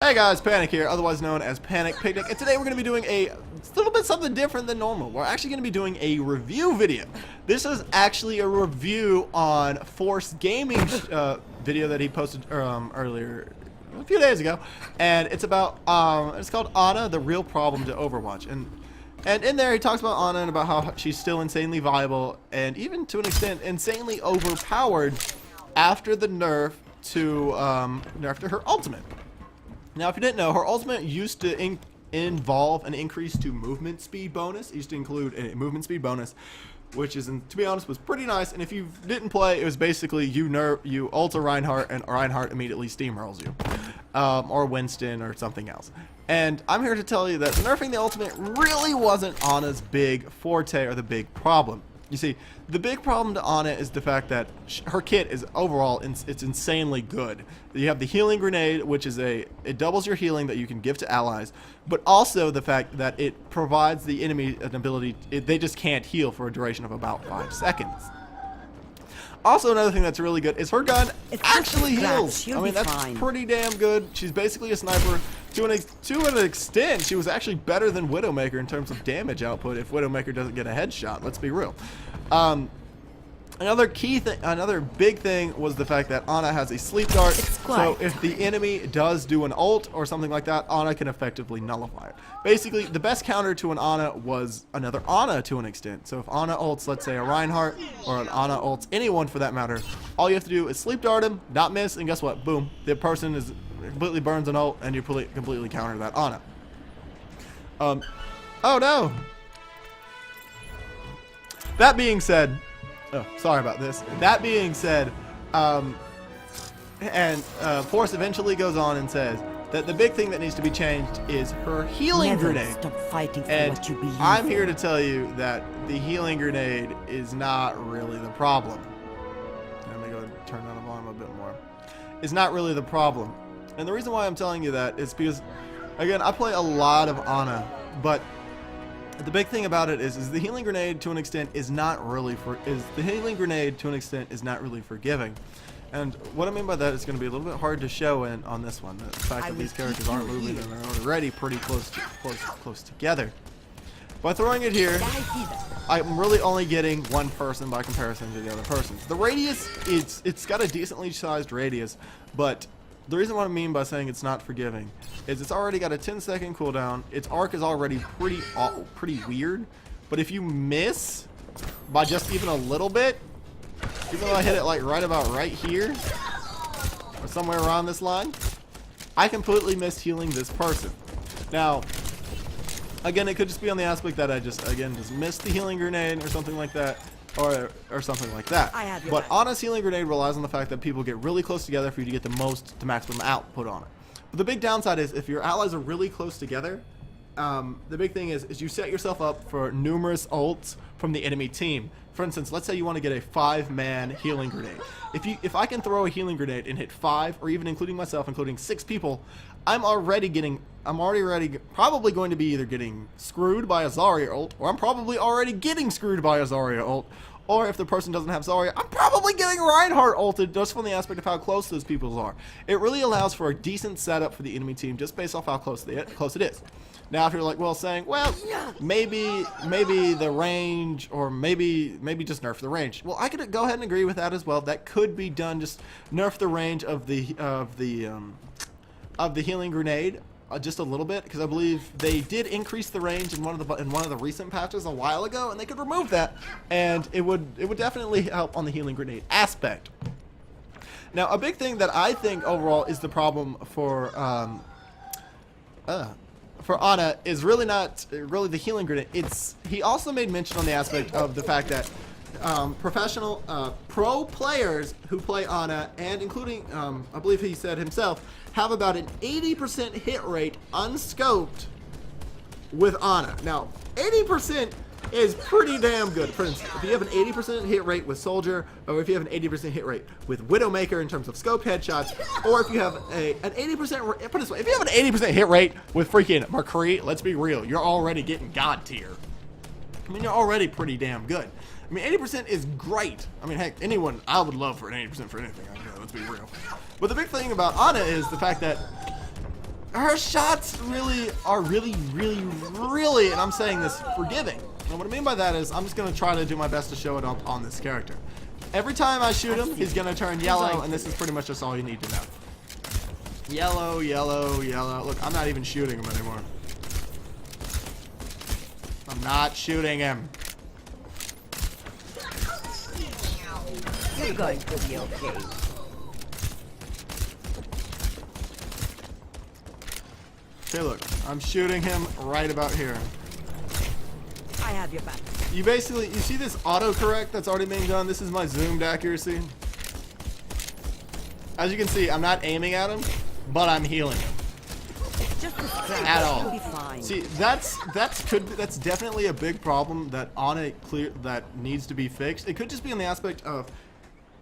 Hey guys, Panic here, otherwise known as Panic Picnic, and today we're going to be doing a little bit something different than normal. We're actually going to be doing a review video. This is actually a review on Force Gaming's video that he posted earlier, a few days ago, and it's about it's called Ana, the real problem to Overwatch, and in there he talks about Ana and about how she's still insanely viable and even to an extent insanely overpowered after the nerf to her ultimate. Now, if you didn't know, her ultimate used to involve an increase to movement speed bonus. It used to include a movement speed bonus, which is, to be honest, was pretty nice. And if you didn't play, it was basically you ult a Reinhardt, and Reinhardt immediately steamrolls you, or Winston, or something else. And I'm here to tell you that nerfing the ultimate really wasn't Ana's big forte or the big problem. You see, the big problem to Ana is the fact that her kit is overall, it's insanely good. You have the healing grenade, which is it doubles your healing that you can give to allies, but also the fact that it provides the enemy an ability, they just can't heal for a duration of about 5 seconds. Also, another thing that's really good is her gun actually heals. I mean, that's pretty damn good. She's basically a sniper. To an extent, she was actually better than Widowmaker in terms of damage output if Widowmaker doesn't get a headshot. Let's be real. Another big thing was the fact that Ana has a sleep dart. So if the enemy does do an ult or something like that, Ana can effectively nullify it. Basically, the best counter to an Ana was another Ana to an extent. So if Ana ults, let's say a Reinhardt, or an Ana ults anyone for that matter, all you have to do is sleep dart him, not miss, and guess what? Boom. The person is completely burns an ult, and you completely counter that Ana. Oh no! That being said, oh, sorry about this. That being said, Force eventually goes on and says that the big thing that needs to be changed is her healing grenade. Stop fighting for and what you believe I'm here to tell you that the healing grenade is not really the problem. Let me go ahead and turn down the volume a bit more. It's not really the problem. And the reason why I'm telling you that is because, again, I play a lot of Ana, but the big thing about it is the healing grenade to an extent is not really forgiving. And what I mean by that is going to be a little bit hard to show on this one. The fact that these characters aren't moving and are already pretty close together. By throwing it here, I'm really only getting one person by comparison to the other persons. The radius, it's got a decently sized radius, but the reason what I mean by saying it's not forgiving is it's already got a 10-second cooldown. Its arc is already pretty weird, but if you miss by just even a little bit, even though I hit it like right here or somewhere around this line, I completely missed healing this person. Now, again, it could just be on the aspect that I just missed the healing grenade or something like that. Or something like that. But Ana's healing grenade relies on the fact that people get really close together for you to get the maximum output on it. But the big downside is if your allies are really close together, the big thing is you set yourself up for numerous ults from the enemy team. For instance, let's say you want to get a 5-man healing grenade. If I can throw a healing grenade and hit 5, or even including myself, including 6 people, I'm already probably going to be either getting screwed by a Zarya ult, or I'm probably already getting screwed by a Zarya ult, or if the person doesn't have Zarya, I'm probably getting Reinhardt ulted just from the aspect of how close those people are. It really allows for a decent setup for the enemy team just based off how close it is. Now, if you're like, well, maybe the range, or maybe just nerf the range. Well, I could go ahead and agree with that as well. That could be done. Just nerf the range of the healing grenade just a little bit, because I believe they did increase the range in one of the recent patches a while ago, and they could remove that, and it would definitely help on the healing grenade aspect. Now, a big thing that I think overall is the problem for Ana is really not the healing grenade. He also made mention on the aspect of the fact that pro players who play Ana, and including I believe he said himself, have about an 80% hit rate unscoped with Ana. Now, 80% is pretty damn good. For instance, if you have an 80% hit rate with Soldier, or if you have an 80% hit rate with Widowmaker in terms of scope headshots, or if you have an 80%, put it this way, if you have an 80% hit rate with freaking McCree, let's be real, you're already getting God tier. I mean, you're already pretty damn good. I mean, 80% is great. I mean, heck, I would love for an 80% for anything. Let's be real. But the big thing about Ana is the fact that her shots really are really, and I'm saying this, forgiving. And what I mean by that is I'm just going to try to do my best to show it up on this character. Every time I shoot him, he's going to turn yellow, and this is pretty much just all you need to know. Yellow, yellow, yellow. Look, I'm not even shooting him anymore. I'm not shooting him. You're going to be okay. Okay, look, I'm shooting him right about here. I have your back. You basically, you see this autocorrect that's already being done? This is my zoomed accuracy. As you can see, I'm not aiming at him, but I'm healing him. Just a scratch. At all. You'll be fine. See, that's definitely a big problem that that needs to be fixed. It could just be on the aspect of,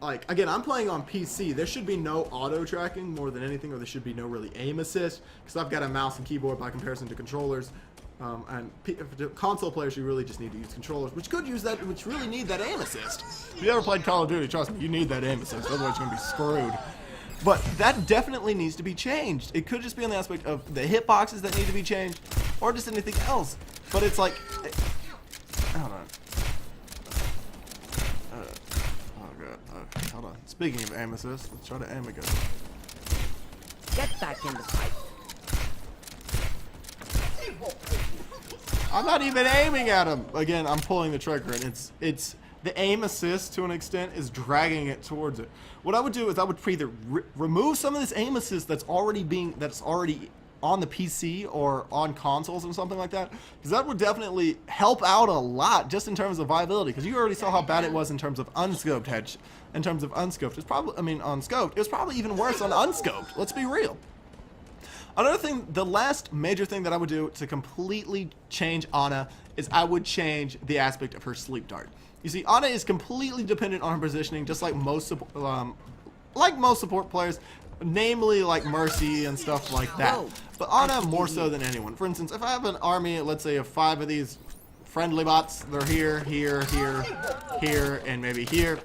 like, again, I'm playing on PC. There should be no auto tracking more than anything, or there should be no really aim assist, because I've got a mouse and keyboard by comparison to controllers. For console players, you really just need to use controllers, which really need that aim assist. If you ever played Call of Duty, trust me, you need that aim assist, otherwise you're gonna be screwed. But that definitely needs to be changed. It could just be on the aspect of the hitboxes that need to be changed, or just anything else. But it's like, I don't know. Oh god. Okay, hold on. Speaking of aim assist, let's try to aim again. Get back in the fight. I'm not even aiming at him. Again, I'm pulling the trigger, and it's the aim assist to an extent is dragging it towards it. What I would do is I would either remove some of this aim assist that's already on the PC or on consoles or something like that, because that would definitely help out a lot just in terms of viability. Because you already saw how bad it was in terms of unscoped head. In terms of unscoped, on scoped, it was probably even worse on unscoped. Let's be real. Another thing, the last major thing that I would do to completely change Ana is I would change the aspect of her sleep dart. You see, Ana is completely dependent on her positioning, just like most support players, namely like Mercy and stuff like that. But Ana more so than anyone. For instance, if I have an army, let's say of 5 of these friendly bots, they're here, here, here, here, and maybe here,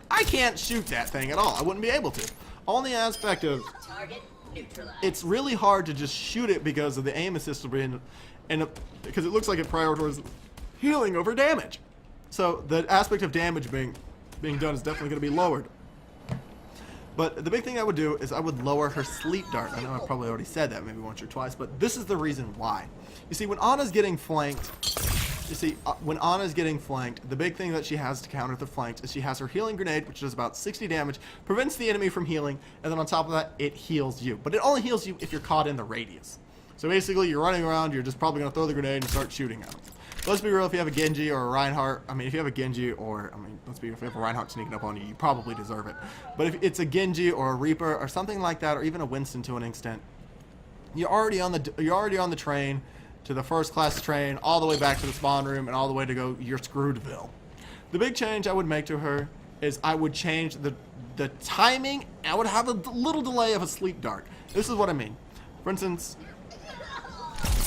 I can't shoot that thing at all. I wouldn't be able to. On the aspect of it's really hard to just shoot it because of the aim assist and because it looks like it prioritizes healing over damage. So the aspect of damage being done is definitely going to be lowered. But the big thing I would do is I would lower her sleep dart. I know I probably already said that maybe once or twice, but this is the reason why. You see, when Ana's getting flanked, the big thing that she has to counter the flanks is she has her healing grenade, which does about 60 damage, prevents the enemy from healing, and then on top of that, it heals you. But it only heals you if you're caught in the radius. So basically, you're running around, you're just probably going to throw the grenade and start shooting at them. But let's be real, if you have a Genji or a Reinhardt, if you have a Genji or, let's be real, if you have a Reinhardt sneaking up on you, you probably deserve it. But if it's a Genji or a Reaper or something like that, or even a Winston to an extent, you're already on the train, to the first class train, all the way back to the spawn room, and all the way to go, you're Screwedville. The big change I would make to her is I would change the timing. I would have a little delay of a sleep dart. This is what I mean. For instance,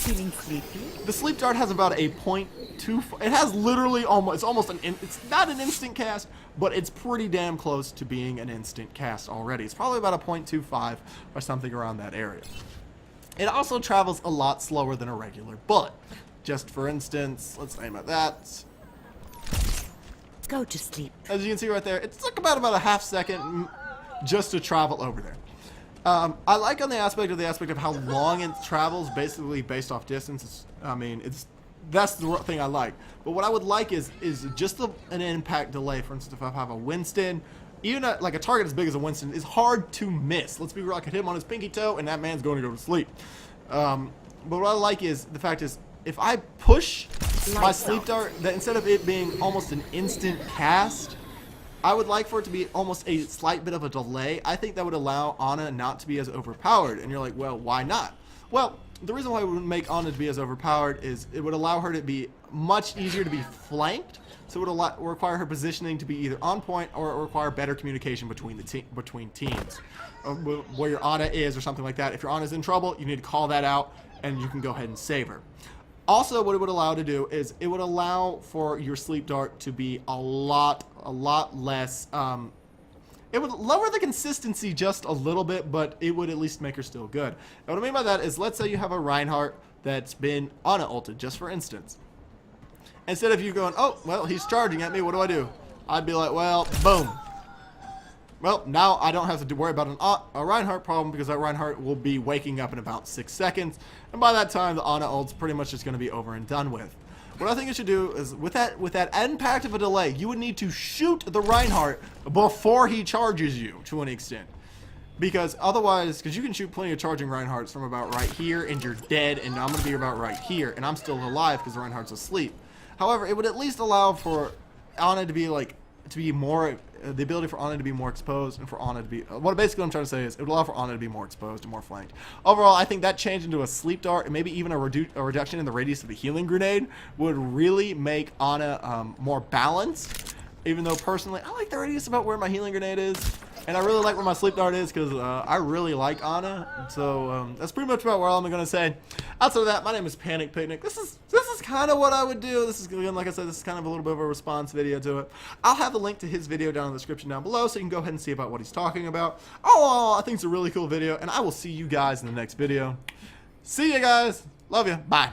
Feeling sleepy? the sleep dart has about a 0.2. It has literally it's not an instant cast, but it's pretty damn close to being an instant cast already. It's probably about a 0.25 or something around that area. It also travels a lot slower than a regular bullet. Just for instance, let's aim at that. Go to sleep. As you can see right there, it's like about a half second just to travel over there. I like on the aspect of how long it travels, basically based off distance. That's the thing I like. But what I would like is just an impact delay. For instance, if I have a Winston, even like a target as big as a Winston is hard to miss. Let's be real, I could hit him on his pinky toe and that man's going to go to sleep. But what I like is, the fact is, if I push my sleep dart, that instead of it being almost an instant cast, I would like for it to be almost a slight bit of a delay. I think that would allow Ana not to be as overpowered. And you're like, well, why not? Well, the reason why it would make Ana to be as overpowered is it would allow her to be much easier to be flanked. So it would require her positioning to be either on point, or it would require better communication between teams. Where your Ana is or something like that. If your Ana's in trouble, you need to call that out and you can go ahead and save her. Also, what it would allow to do is it would allow for your sleep dart to be a lot less it would lower the consistency just a little bit, but it would at least make her still good. And what I mean by that is, let's say you have a Reinhardt that's been Ana ulted, just for instance. Instead of you going, oh, well, he's charging at me, what do? I'd be like, well, boom. Well, now I don't have to worry about a Reinhardt problem, because that Reinhardt will be waking up in about 6 seconds. And by that time, the Ana ult's pretty much just going to be over and done with. What I think you should do is, with that impact of a delay, you would need to shoot the Reinhardt before he charges you, to an extent. Because otherwise, because you can shoot plenty of charging Reinhardts from about right here, and you're dead, and I'm going to be about right here, and I'm still alive because the Reinhardt's asleep. However, it would at least allow for Ana to be like, to be more, the ability for Ana to be more exposed, and for Ana to be, what basically I'm trying to say is, it would allow for Ana to be more exposed and more flanked. Overall, I think that change into a sleep dart, and maybe even a reduction in the radius of the healing grenade, would really make Ana more balanced. Even though personally, I like the radius about where my healing grenade is, and I really like where my sleep dart is, because I really like Ana. So that's pretty much about what I'm going to say. Outside of that, my name is Panic Picnic. This is kind of what I would do. This is, again, like I said, this is kind of a little bit of a response video to it. I'll have the link to his video down in the description down below, so you can go ahead and see about what he's talking about. Oh, I think it's a really cool video, and I will see you guys in the next video. See you guys. Love you. Bye.